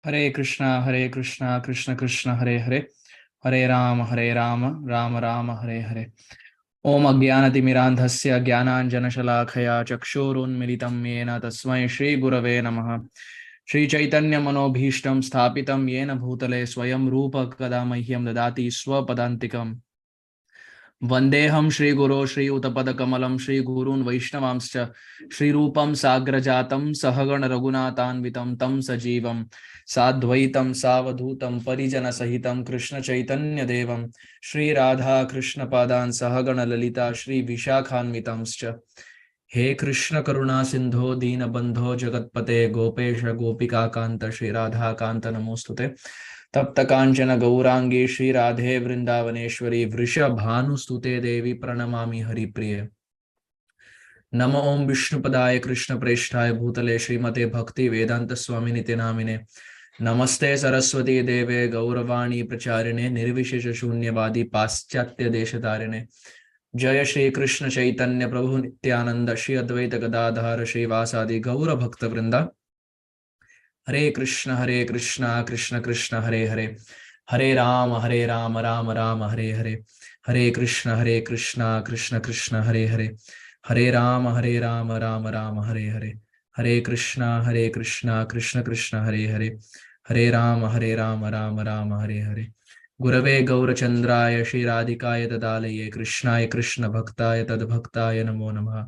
Hare Krishna, Krishna Krishna, Hare Hare, Hare Rama, Rama Rama, Hare Hare. Om Agyanatimirandhasya Gyananjanashalakaya Chakshurunmilitam Yena Tasmai Shri Gurave Namaha. Shri Chaitanya Manobhishtam Sthapitam Yena Bhutale Swayam Rupa Kada Mahyam Dadati Swapadantikam. Vandeham Shri Guru Shri Utapada Kamalam Shri Gurun Vaishnavamscha Shri Rupam Sagrajatam Sahagana Raghunathan Vitam Tam Sajivam Sadvaitam Savadhutam Parijana Sahitam Krishna Chaitanya Devam Shri Radha Krishna Padan Sahagana Lalita Shri Vishakhan Vitamscha. He Krishna Karuna Sindho Dina Bandho Jagatpate Gopesha Gopika Kanta Shri Radha Kanta Namostute तप्त कांचन गौरांगी श्री राधे वृंदावनेश्वरी वृषभानुस्तुते देवी प्रणमामि हरिप्रिय. नमो ओम विष्णुपदाय कृष्ण प्रेष्ठाय भूतले श्रीमते भक्ति वेदांत स्वामी नित्य नामिने. नमस्ते सरस्वती देवे गौरवाणी प्रचारिणे निर्विशेष शून्यवादी पाश्चात्य देशतारिणे. जय श्री कृष्ण चैतन्य प्रभु नित्यानंद श्री अद्वैत गदाधर श्रीवासादि गौर भक्त वृंदा. हरे कृष्ण कृष्ण कृष्ण हरे हरे, हरे राम राम राम हरे हरे. हरे कृष्ण कृष्ण कृष्ण हरे हरे, हरे राम राम राम हरे हरे. हरे कृष्ण कृष्ण कृष्ण हरे हरे, हरे राम राम राम हरे हरे. गुरवे गौरचंद्राय श्री राधिकाय तदालये कृष्णाय कृष्ण भक्ताय तद्भक्ताय नमो नमः.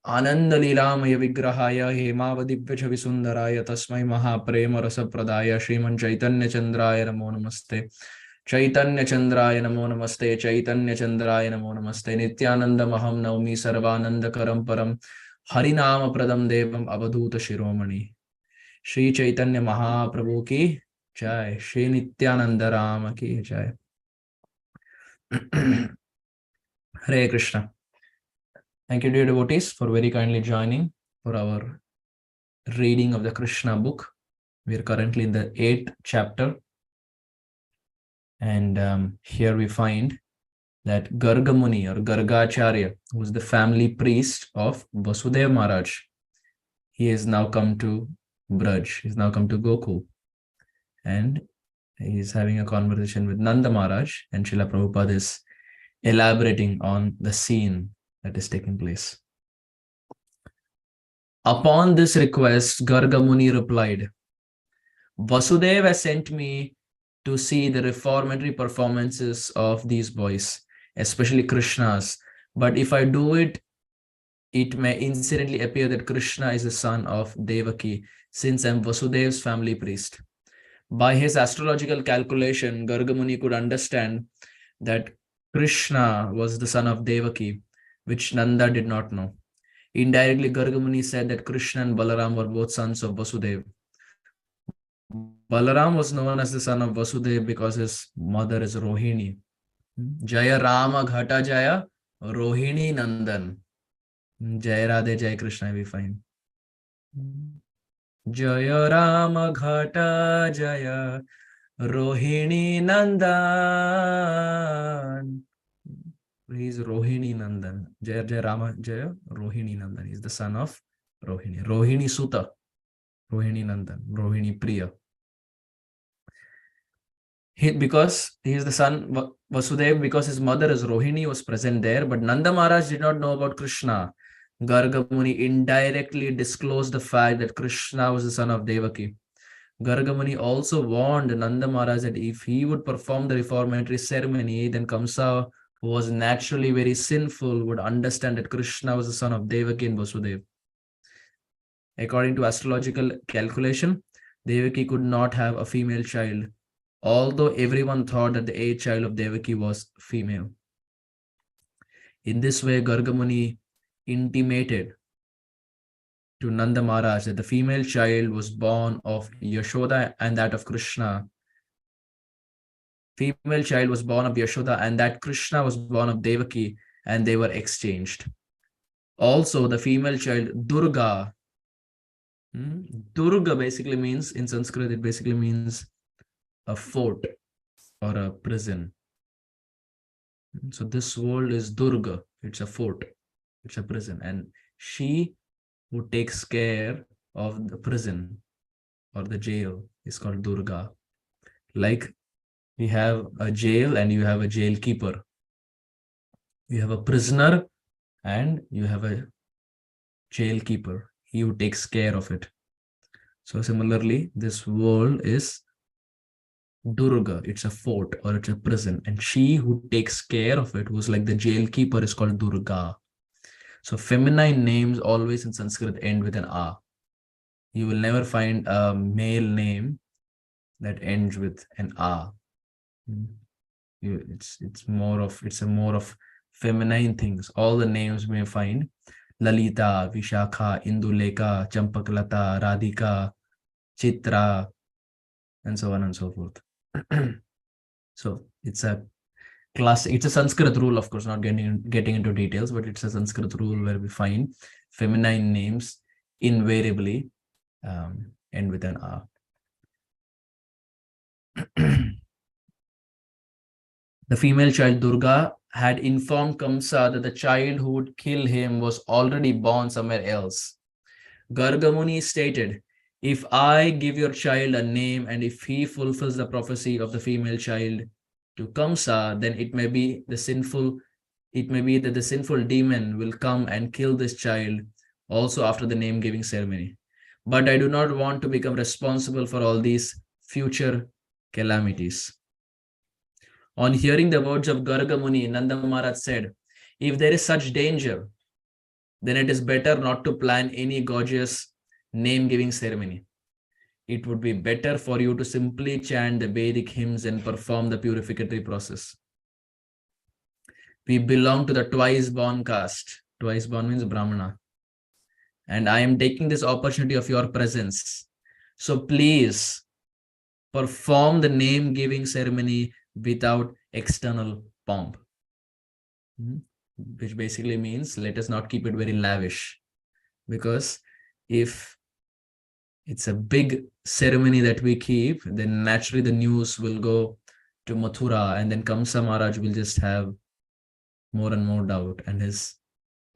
आनंद लीलामय विग्रहाय हेमावदिव्य विसुंदराय तस्मै महाप्रेम रसप्रदाय श्रीमन् चैतन्य चंद्राय नमो नमस्ते. चैतन्य चंद्राय नमो नमस्ते, चैतन्य चंद्राय नमो नमस्ते. नित्यानंदमहं नौमि सर्वानंदकरं परं हरिनाम प्रदं देवं अवधूत शिरोमणि. श्री चैतन्य महाप्रभु की जय, श्री नित्यानंद राम की जय. हरे Krishna. Thank you, dear devotees, for very kindly joining for our reading of the Krishna book. We are currently in the 8th chapter. And here we find that Garga Muni or Gargacharya, who is the family priest of Vasudeva Maharaj, he has now come to Braj, he's now come to Gokul. And he's having a conversation with Nanda Maharaj, and Srila Prabhupada is elaborating on the scene that is taking place. Upon this request, Garga Muni replied, Vasudeva sent me to see the reformatory performances of these boys, especially Krishna's. But if I do it, it may incidentally appear that Krishna is the son of Devaki, since I am Vasudeva's family priest. By his astrological calculation, Garga Muni could understand that Krishna was the son of Devaki, which Nanda did not know. Indirectly, Garga Muni said that Krishna and Balaram were both sons of Vasudeva. Balaram was known as the son of Vasudeva because his mother is Rohini. Jaya Rama Ghata Jaya Rohini Nandan. Jaya Radhe Jaya Krishna we find. Jaya Rama Ghata Jaya Rohini Nandan. He is Rohini Nandan. Jaya Jaya Rama Jaya Rohini Nandan. He is the son of Rohini. Rohini Suta. Rohini Nandan. Rohini Priya. Because he is the son Vasudeva, because his mother is Rohini, was present there, but Nanda Maharaj did not know about Krishna. Garga Muni indirectly disclosed the fact that Krishna was the son of Devaki. Garga Muni also warned Nanda Maharaj that if he would perform the reformatory ceremony, then Kamsa, who was naturally very sinful, would understand that Krishna was the son of Devaki and Vasudeva. According to astrological calculation, Devaki could not have a female child, although everyone thought that the 8th child of Devaki was female. In this way, Garga Muni intimated to Nanda Maharaj that the female child was born of Yashoda and that of Krishna. Female child was born of Yashoda and that Krishna was born of Devaki, and they were exchanged. Also, the female child Durga. Durga basically means, in Sanskrit, it basically means a fort or a prison. So this world is Durga. It's a fort. It's a prison. And she who takes care of the prison. or the jail is called Durga. Like we have a jail and you have a jail keeper. You have a prisoner and you have a jail keeper. He who takes care of it. So similarly, this world is Durga. It's a fort or it's a prison. And she who takes care of it, who's like the jail keeper, is called Durga. So feminine names always in Sanskrit end with an A. You will never find a male name that ends with an A. It's a more of feminine things. All the names may find Lalita, Vishakha, Induleka, Champaklata, Radhika, Chitra, and so on and so forth. So it's a class. It's a Sanskrit rule, of course, not getting into details, but it's a Sanskrit rule where we find feminine names invariably end with an A. The female child Durga had informed Kamsa that the child who would kill him was already born somewhere else. Gargamuni stated, if I give your child a name and if he fulfills the prophecy of the female child to Kamsa, then it may be that the sinful demon will come and kill this child also after the name giving ceremony. But I do not want to become responsible for all these future calamities. On hearing the words of Gargamuni, Nanda Maharaj said, if there is such danger, then it is better not to plan any gorgeous name-giving ceremony. It would be better for you to simply chant the Vedic hymns and perform the purificatory process. We belong to the twice-born caste. Twice-born means Brahmana. And I am taking this opportunity of your presence. So please perform the name-giving ceremony without external pomp. Which basically means let us not keep it very lavish. Because if it's a big ceremony that we keep, then naturally the news will go to Mathura, and then Kamsa Maharaj will just have more and more doubt, and his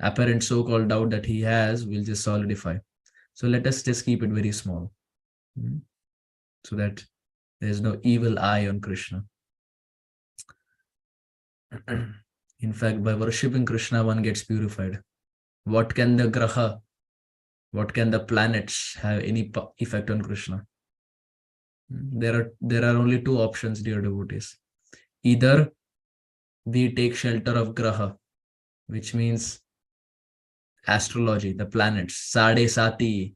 apparent so-called doubt that he has will just solidify. So let us just keep it very small, so that there is no evil eye on Krishna. In fact, by worshipping Krishna, one gets purified. What can the graha, what can the planets have any effect on Krishna? There are only two options, dear devotees. Either we take shelter of graha, which means astrology, the planets, Sade Sati,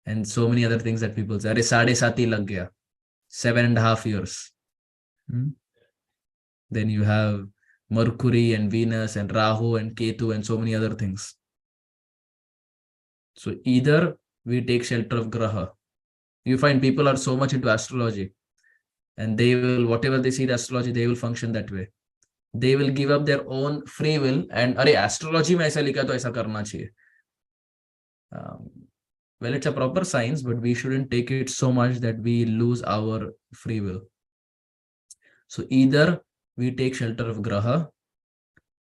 and so many other things that people say. Are Sade Sati lag gaya, 7.5 years. Then you have Mercury and Venus and Rahu and Ketu and so many other things. So either we take shelter of graha. You find people are so much into astrology, and they will, whatever they see the astrology, they will function that way. They will give up their own free will and अरे astrology में ऐसा लिखा तो ऐसा करना चाहिए. Well, it's a proper science, but we shouldn't take it so much that we lose our free will. So either we take shelter of graha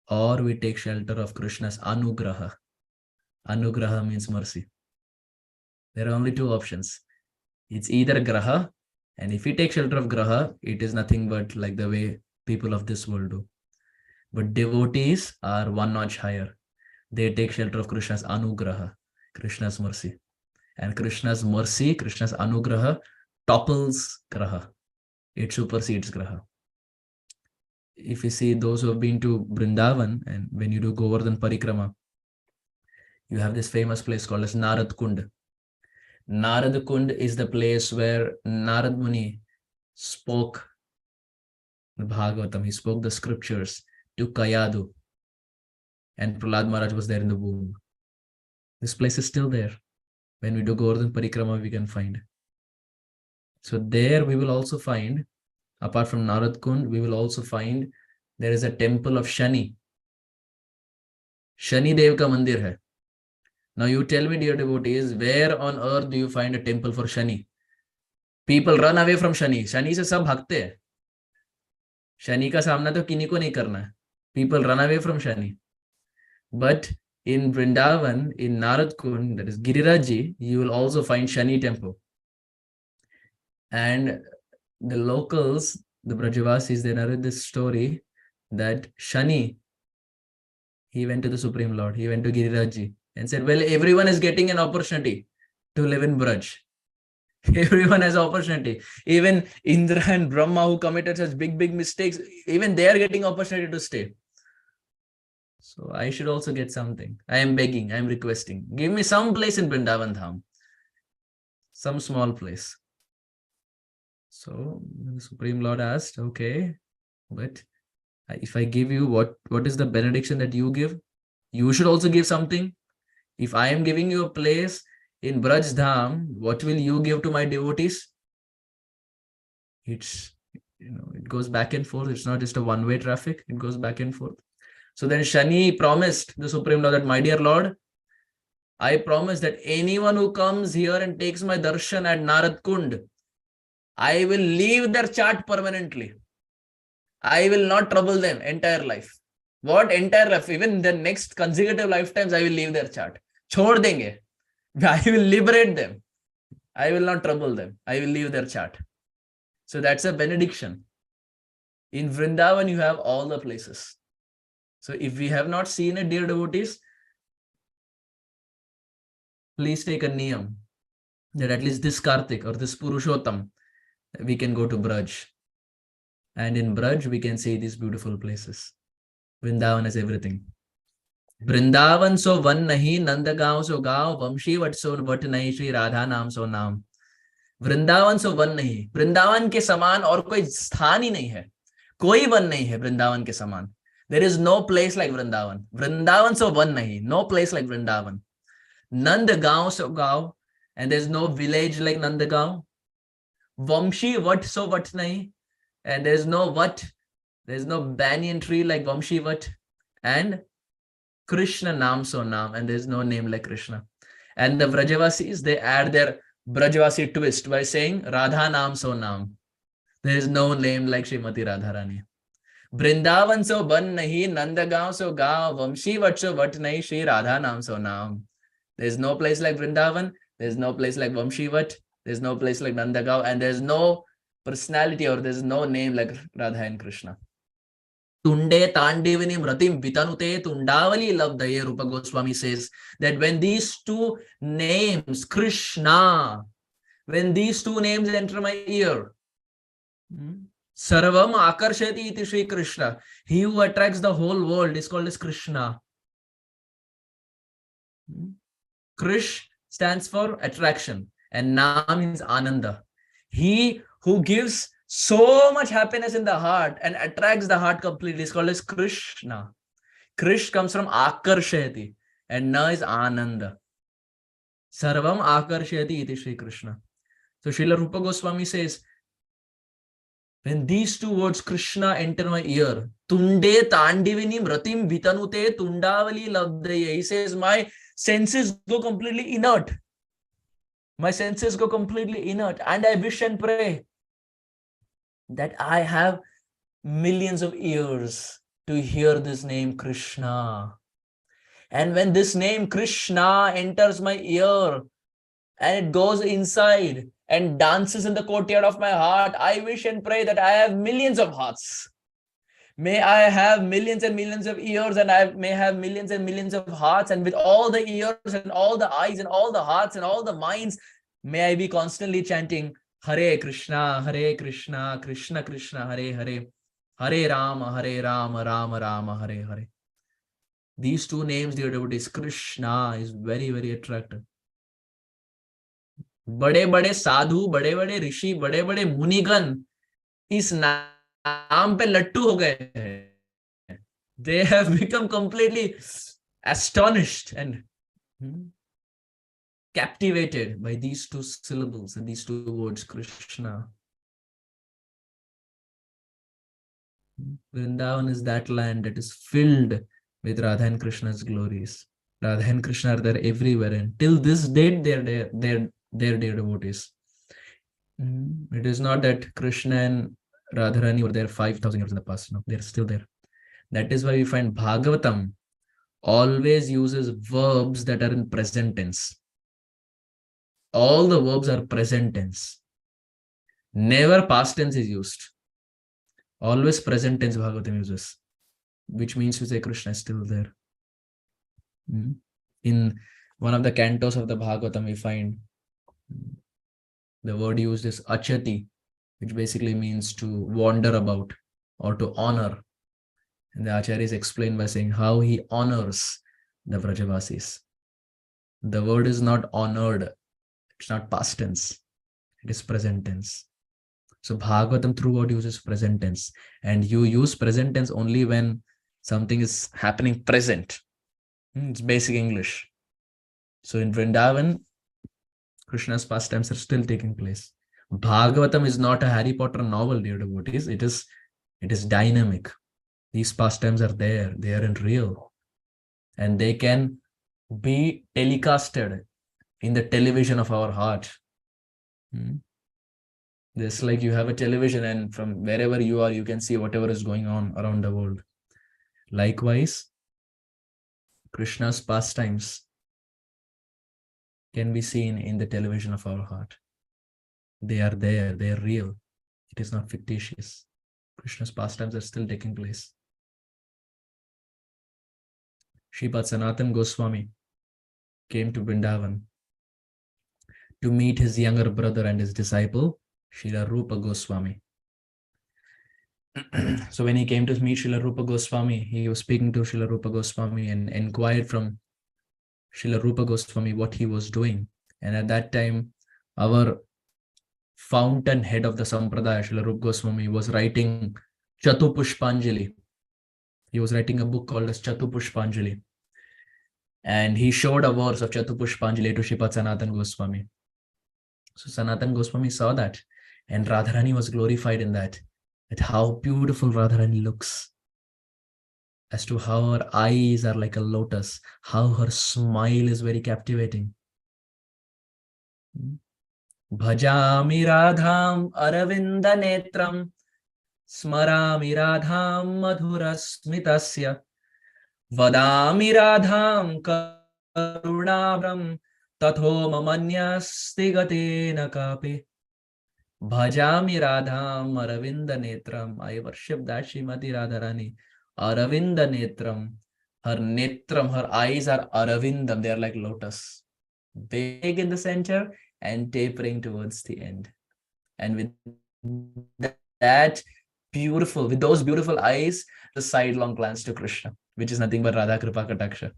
or we take shelter of Krishna's anugraha. Anugraha means mercy. There are only two options. It's either graha, and if we take shelter of graha, it is nothing but like the way people of this world do. But devotees are one notch higher. They take shelter of Krishna's anugraha, Krishna's mercy. And Krishna's mercy, Krishna's anugraha, topples graha. It supersedes graha. If you see those who have been to Vrindavan, and when you do Govardhan Parikrama, you have this famous place called as Narad Kund. Narad Kund is the place where Narad Muni spoke the Bhagavatam. He spoke the scriptures to Kayadu, and Prahlad Maharaj was there in the womb. This place is still there. When we do Govardhan Parikrama, we can find. So there we will also find, apart from Narad Kund, we will also find there is a temple of Shani. Shani Dev ka mandir hai. Now you tell me, dear devotees, where on earth do you find a temple for Shani? People run away from Shani. Shani se sab bhagte hai. Shani ka samna to kini ko nahi karna hai. People run away from Shani. But in Vrindavan, in Narad Kund, that is Girirajji, you will also find Shani temple. And the locals, the Brajavasis, they narrate this story that Shani, he went to the Supreme Lord, he went to Girirajji and said, well, everyone is getting an opportunity to live in Braj. Everyone has opportunity. Even Indra and Brahma, who committed such big mistakes, even they are getting opportunity to stay. So I should also get something. I am begging, I am requesting. Give me some place in Vrindavan Dham. Some small place. So the Supreme Lord asked, okay, but if I give you, what is the benediction that you give? You should also give something. If I am giving you a place in Braj Dham, what will you give to my devotees? It's, it goes back and forth. It's not just a one-way traffic. It goes back and forth. So then Shani promised the Supreme Lord that, my dear Lord, I promise that anyone who comes here and takes my darshan at Narad Kund, I will leave their chat permanently. I will not trouble them entire life. What entire life? Even the next consecutive lifetimes, I will leave their chat. Chhod denge. I will liberate them. I will not trouble them. I will leave their chat. So that's a benediction. In Vrindavan, you have all the places. So if we have not seen it, dear devotees, please take a niyam that at least this Kartik or this Purushottam, we can go to Braj. And in Braj, we can see these beautiful places. Vrindavan has everything. Vrindavan so van nahi, Nandagaon so gaon, Vamshi vat so vat nahi, Shri Radha naam so naam. Vrindavan so one नहीं, वृंदावन के समान और कोई स्थान ही नहीं है, कोई one नहीं है वृंदावन के समान. There is no place like Vrindavan. Vrindavan so one nahi, no place like Vrindavan. Nandagaon so gaon, and there's no village like Nandagaon. Vamshi vat so vat nahi, and there's no banyan tree like Vamshi vat. And Krishna naam so naam, and there's no name like Krishna. And the Vrajavasis, they add their Brajavasi twist by saying Radha naam so naam. There is no name like Srimati Radharani. Vrindavan so ban nahi, Nandagaon so gaon, Vamshi vat so vat nahi, Shri Radha naam so naam. There is no place like Vrindavan. There is no place like Vamshi vat. There is no place like Nandagaon, and there is no personality or there is no name like Radha and Krishna. Tunde Tandivini Mratim Vitanute Tundavali Labdaye, Rupa Goswami says that when these two names, Krishna, when these two names enter my ear, Sarvam Akarshati iti Shri Krishna, he who attracts the whole world is called as Krishna. Krish stands for attraction, and Na means Ananda. He who gives so much happiness in the heart and attracts the heart completely is called as Krishna. Krish comes from Akarshati, and Na is Ananda. Sarvam Akarshati iti Shri Krishna. So Srila Rupa Goswami says, when these two words Krishna enter my ear, Tunde Tandivini Mratim Vitanute Tundavali Labdaye, he says, my senses go completely inert. My senses go completely inert, and I wish and pray that I have millions of ears to hear this name Krishna. And when this name Krishna enters my ear and it goes inside and dances in the courtyard of my heart, I wish and pray that I have millions of hearts. May I have millions and millions of ears, and I may have millions and millions of hearts, and with all the ears and all the eyes and all the hearts and all the minds, may I be constantly chanting Hare Krishna, Krishna Krishna, Hare Hare, Hare Rama, Rama Rama, Hare Hare. These two names, dear devotees, Krishna is very, very attractive. बड़े बड़े साधु, बड़े बड़े ऋषि, बड़े बड़े मुनिगण इस नाम पे लट्टू हो गए हैं. They have become completely astonished and captivated by these two syllables and these two words, Krishna. Vrindavan is that land that is filled with Radha and Krishna's glories. Radha and Krishna are there everywhere, and till this date they're dear devotees. It is not that Krishna and Radharani were there 5,000 years in the past. No, they're still there. That is why we find Bhagavatam always uses verbs that are in present tense. All the verbs are present tense. Never past tense is used. Always present tense Bhagavatam uses, which means to say Krishna is still there. In one of the cantos of the Bhagavatam, we find the word used is achati, which basically means to wander about or to honor. And the Acharyas explain by saying how he honors the Vrajavasis. The word is not honored. It's not past tense. It is present tense. So Bhagavatam throughout uses present tense. And you use present tense only when something is happening present. It's basic English. So in Vrindavan, Krishna's pastimes are still taking place. Bhagavatam is not a Harry Potter novel, dear devotees. It is dynamic. These pastimes are there. They are in real. And they can be telecasted in the television of our heart. Just like you have a television and from wherever you are, you can see whatever is going on around the world. Likewise, Krishna's pastimes can be seen in the television of our heart. They are there. They are real. It is not fictitious. Krishna's pastimes are still taking place. Sripad Sanatan Goswami came to Vrindavan to meet his younger brother and his disciple, Srila Rupa Goswami. So when he came to meet Srila Rupa Goswami, he was speaking to Srila Rupa Goswami and inquired from Srila Rupa Goswami what he was doing. And at that time, our fountain head of the Sampradaya, Srila Rupa Goswami, was writing Chatupushpanjali. He was writing a book called as Chatupushpanjali. And he showed a verse of Chatupushpanjali to Sripad Sanatan Goswami. So Sanatan Goswami saw that, and Radharani was glorified in that how beautiful Radharani looks, as to how her eyes are like a lotus, how her smile is very captivating. Bhajami Radham Aravinda Netram Smarami Radham Madhurasmitasya Vadami Radham Karunabram Tatho Mamanyasti Gatena Kapi Bhajami Radham Aravinda Netram. I worship that Srimati Radharani. Aravinda Netram. Her Netram, her eyes are Aravindam. They are like lotus. Big in the center and tapering towards the end. And with that beautiful, with those beautiful eyes, the sidelong glance to Krishna, which is nothing but Radha Kripa Kataksha.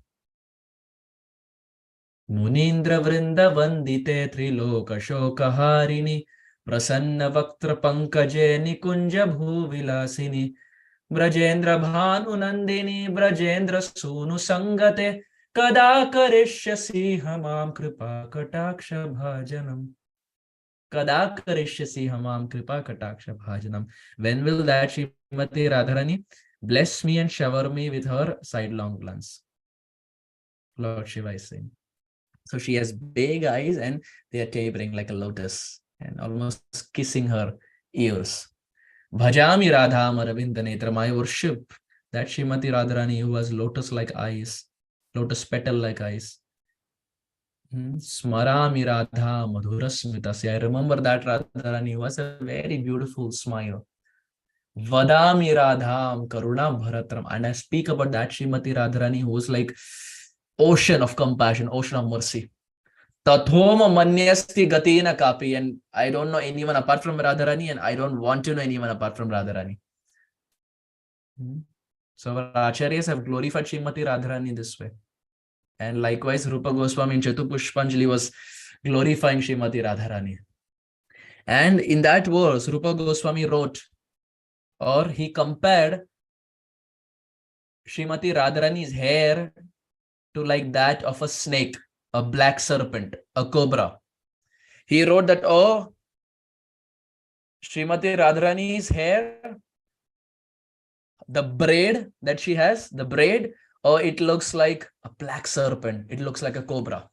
Munindra Vrinda Vandite Triloka Shokaharini Prasanna Vaktra Pankaje Nikunja Bhuvilasini Brajendra Bhanu Nandini Brajendra Sunu Sangate Kada Karishyasi Hamam Kripa Kataksha Bhajanam. Kada Karishyasi Hamam Kripa Kataksha Bhajanam. When will that Srimati Radharani bless me and shower me with her sidelong glance? Lord Shiva is saying. So she has big eyes and they are tapering like a lotus and almost kissing her ears. Bhajami Radham Aravinda Netram. I worship that Srimati Radharani who has lotus-like eyes, lotus petal-like eyes. Smarami Radha Madhurasmitasya. I remember that Radharani who has a very beautiful smile. Vadami Radham Karuna Bharatram. And I speak about that Srimati Radharani who is like ocean of compassion, ocean of mercy. Tathoma Manyasti Gatina Kapi. And I don't know anyone apart from Radharani, and I don't want to know anyone apart from Radharani. So our Acharyas have glorified Srimati Radharani this way. And likewise, Rupa Goswami in Chatupushpanjali was glorifying Srimati Radharani. And in that verse, Rupa Goswami wrote, or he compared Srimati Radharani's hair to like that of a snake, a black serpent, a cobra. He wrote that, oh, Srimati Radharani's hair, the braid that she has, the braid, oh, it looks like a black serpent. It looks like a cobra.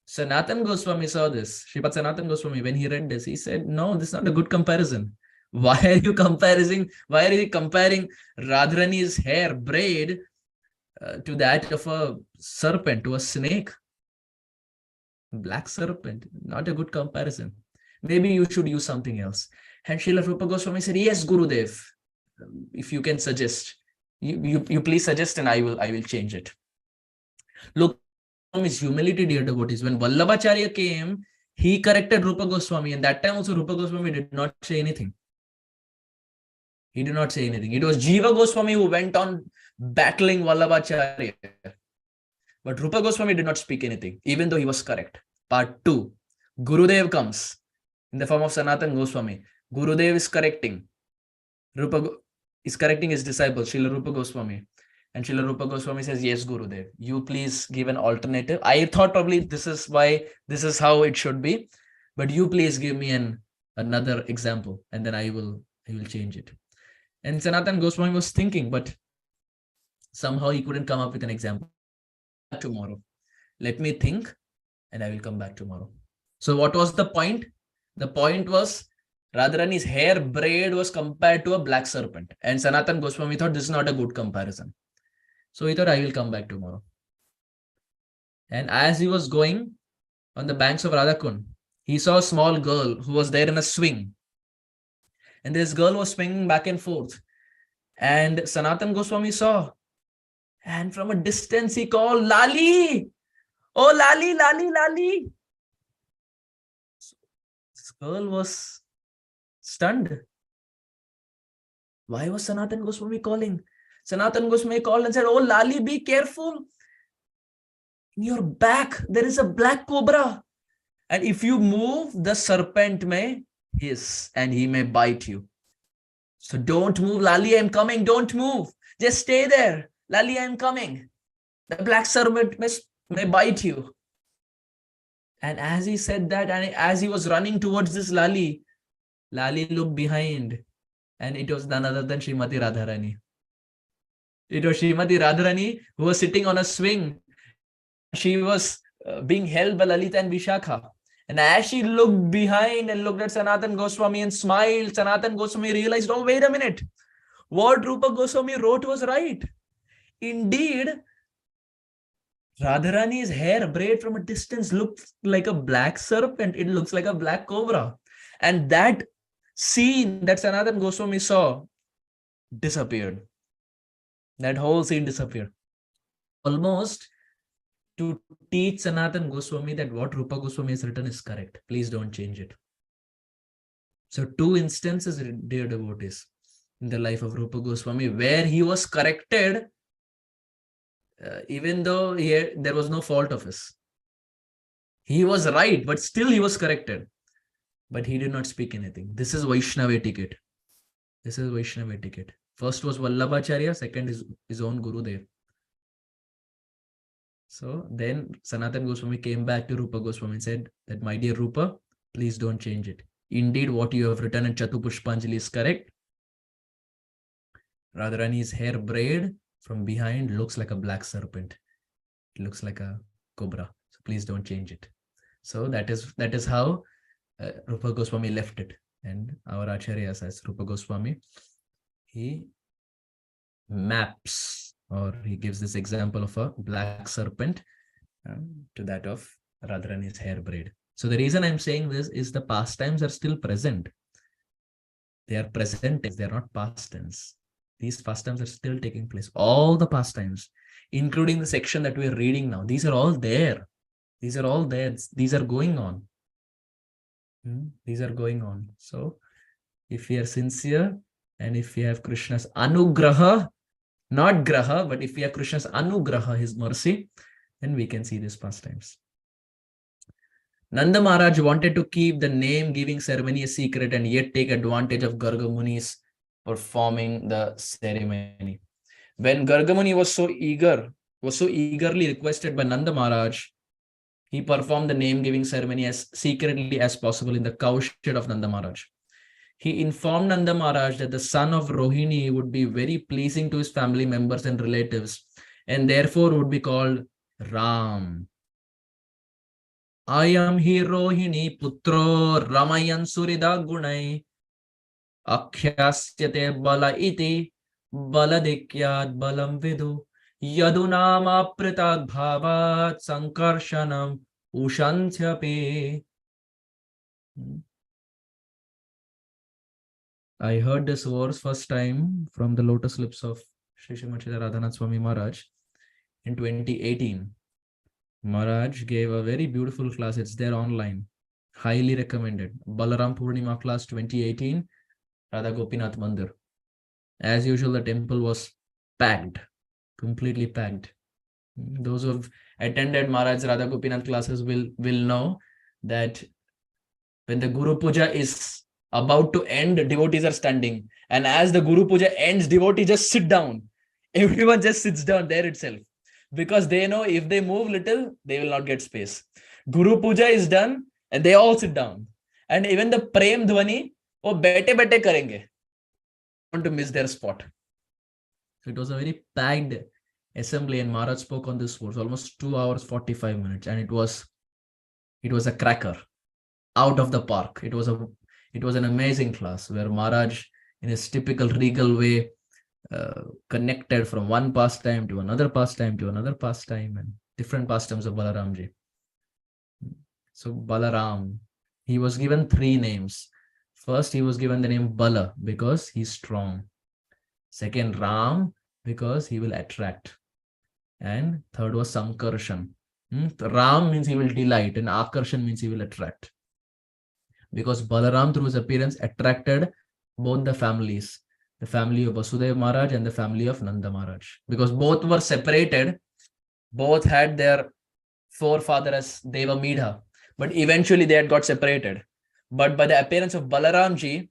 Sanatan Goswami saw this. Sripad Sanatan Goswami, when he read this, he said, no, this is not a good comparison. Why are you comparing Radharani's hair braid to that of a serpent, to a snake? Black serpent, not a good comparison. Maybe you should use something else. And Srila Rupa Goswami said, yes, Gurudev, if you can suggest, you please suggest and I will change it. Look, his humility, dear devotees. When Vallabhacharya came, he corrected Rupa Goswami, and that time also Rupa Goswami did not say anything. He did not say anything. It was Jiva Goswami who went on battling Vallabhacharya. But Rupa Goswami did not speak anything, even though he was correct. Part 2. Gurudev comes in the form of Sanatan Goswami. Gurudev is correcting. Is correcting his disciple, Srila Rupa Goswami. And Srila Rupa Goswami says, yes, Gurudev, you please give an alternative. I thought probably this is how it should be. But you please give me another example, and then I will change it. And Sanatan Goswami was thinking, but somehow he couldn't come up with an example. Tomorrow, let me think, and I will come back tomorrow. So what was the point? The point was Radharani's hair braid was compared to a black serpent, and Sanatan Goswami thought this is not a good comparison. So he thought, I will come back tomorrow. And as he was going on the banks of Radhakund, he saw a small girl who was there in a swing. And this girl was swinging back and forth. And Sanatan Goswami saw. And from a distance, he called, Lali! Oh, Lali, Lali, Lali! This girl was stunned. Why was Sanatan Goswami calling? Sanatan Goswami called and said, oh, Lali, be careful. In your back, there is a black cobra. And if you move, the serpent may hiss and he may bite you. So don't move, Lali, I am coming. Don't move. Just stay there. Lali, I am coming. The black serpent may bite you. And as he said that, and as he was running towards this Lali looked behind. And it was none other than Srimati Radharani. It was Srimati Radharani who was sitting on a swing. She was being held by Lalita and Vishakha. And as she looked behind and looked at Sanatan Goswami and smiled, Sanatan Goswami realized, oh, wait a minute. What Rupa Goswami wrote was right. Indeed, Radharani's hair braid from a distance looks like a black serpent. It looks like a black cobra. And that scene that Sanatan Goswami saw disappeared. That whole scene disappeared. Almost to teach Sanatan Goswami that what Rupa Goswami has written is correct. Please don't change it. So 2 instances, dear devotees, in the life of Rupa Goswami, where he was corrected, even though there was no fault of his. He was right, but still he was corrected. But he did not speak anything. This is Vaishnava etiquette. This is Vaishnava etiquette. First was Vallabhacharya, second is his own Gurudev. So then Sanatan Goswami came back to Rupa Goswami and said that, my dear Rupa, please don't change it. Indeed, what you have written in Chatupushpanjali is correct. Radharani's hair braid from behind looks like a black serpent. It looks like a cobra. So please don't change it. So that is how Rupa Goswami left it. And our Acharya says Rupa Goswami, he maps, or he gives this example of a black serpent to that of Radharani's hair braid. So the reason I'm saying this is the pastimes are still present. They are present tense, they are not past tense. These pastimes are still taking place. All the pastimes, including the section that we are reading now, these are all there. These are all there. These are going on. These are going on. So if we are sincere and if we have Krishna's anugraha, not graha, but if we have Krishna's anugraha, his mercy, then we can see these pastimes. Nanda Maharaj wanted to keep the name-giving ceremony a secret and yet take advantage of Garga Muni's performing the ceremony. When Garga Muni was so eagerly requested by Nanda Maharaj, he performed the name-giving ceremony as secretly as possible in the cowshed of Nanda Maharaj. He informed Nanda Maharaj that the son of Rohini would be very pleasing to his family members and relatives, and therefore would be called Ram. Ayam hi Rohini putro Ramayan Surida Gunai Akhyaasyate bala iti baladikyad balam vidu yadunam apritad bhavat sankarshanam Ushantyape. I heard this verse first time from the lotus lips of Sri Srimati Radhanath Swami Maharaj in 2018. Maharaj gave a very beautiful class. It's there online. Highly recommended. Balaram Purnima class 2018, Radha Gopinath Mandir. As usual, the temple was packed, completely packed. Those who have attended Maharaj Radha Gopinath classes will know that when the Guru Puja is about to end, devotees are standing. And as the Guru Puja ends, devotees just sit down. Everyone just sits down there itself. Because they know if they move little, they will not get space. Guru Puja is done and they all sit down. And even the Prem Dhwani, wo bete karenge. Want to miss their spot. So it was a very packed assembly, and Maharaj spoke on this verse almost 2 hours 45 minutes, and it was a cracker, out of the park. It was an amazing class where Maharaj, in his typical regal way, connected from one pastime to another pastime to another pastime, and different pastimes of Balaramji. So Balaram, he was given 3 names. First, he was given the name Bala because he's strong. Second, Ram, because he will attract. And third was Sankarshan. Ram means he will delight, and Akarshan means he will attract. Because Balaram, through his appearance, attracted both the families, the family of Vasudeva Maharaj and the family of Nanda Maharaj. Because both were separated, both had their forefather as Deva Midha, but eventually they had got separated. But by the appearance of Balaramji,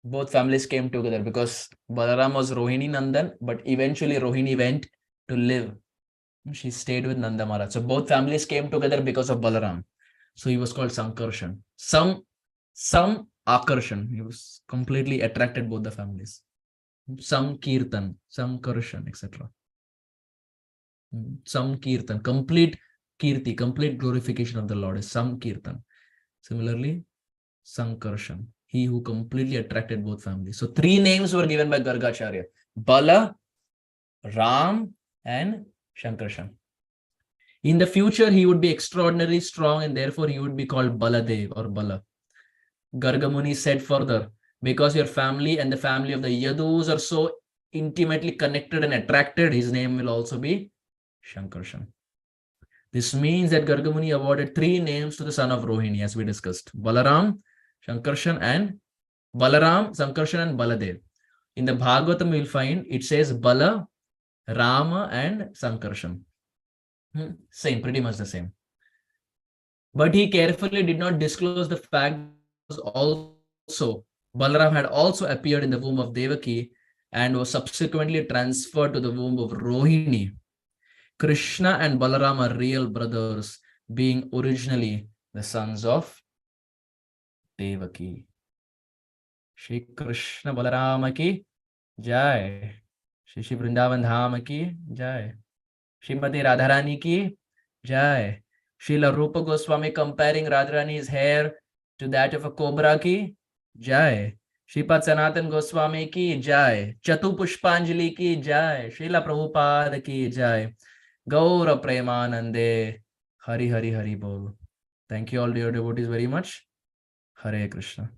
both families came together, because Balaram was Rohini Nandan, but eventually Rohini went to live. She stayed with Nanda Maharaj. So both families came together because of Balaram. So he was called Sankarshan. Some Akarshan. He was completely attracted both the families. Some Kirtan, Sankarshan, etc. Some Kirtan, complete Kirti, complete glorification of the Lord is Sam Kirtan. Similarly, Sankarshan, he who completely attracted both families. So 3 names were given by Gargacharya: Bala, Ram, and Shankarshan. In the future, he would be extraordinarily strong, and therefore he would be called Baladev or Bala. Gargamuni said further, because your family and the family of the Yadus are so intimately connected and attracted, his name will also be Shankarshan. This means that Gargamuni awarded 3 names to the son of Rohini, as we discussed: Balaram, Sankarshan, and Baladev. In the Bhagavatam, we'll find it says Bala, Rama, and Sankarshan. Same, pretty much the same. But he carefully did not disclose the fact that also Balaram had also appeared in the womb of Devaki and was subsequently transferred to the womb of Rohini. Krishna and Balaram are real brothers, being originally the sons of Devaki. Shri Krishna Balarama ki Jai. Shri Shri Vrindavan Dham ki Jai. Srimati Radharani ki Jai. Srila Rupa Goswami comparing Radharani's hair to that of a cobra ki Jai. Sripad Sanatan Goswami ki Jai. Chatu Pushpanjali ki Jai. Srila Prabhupada ki Jai. Gaura Premanande. Hari Hari Hari Bol. Thank you all dear devotees very much. Hare Krishna.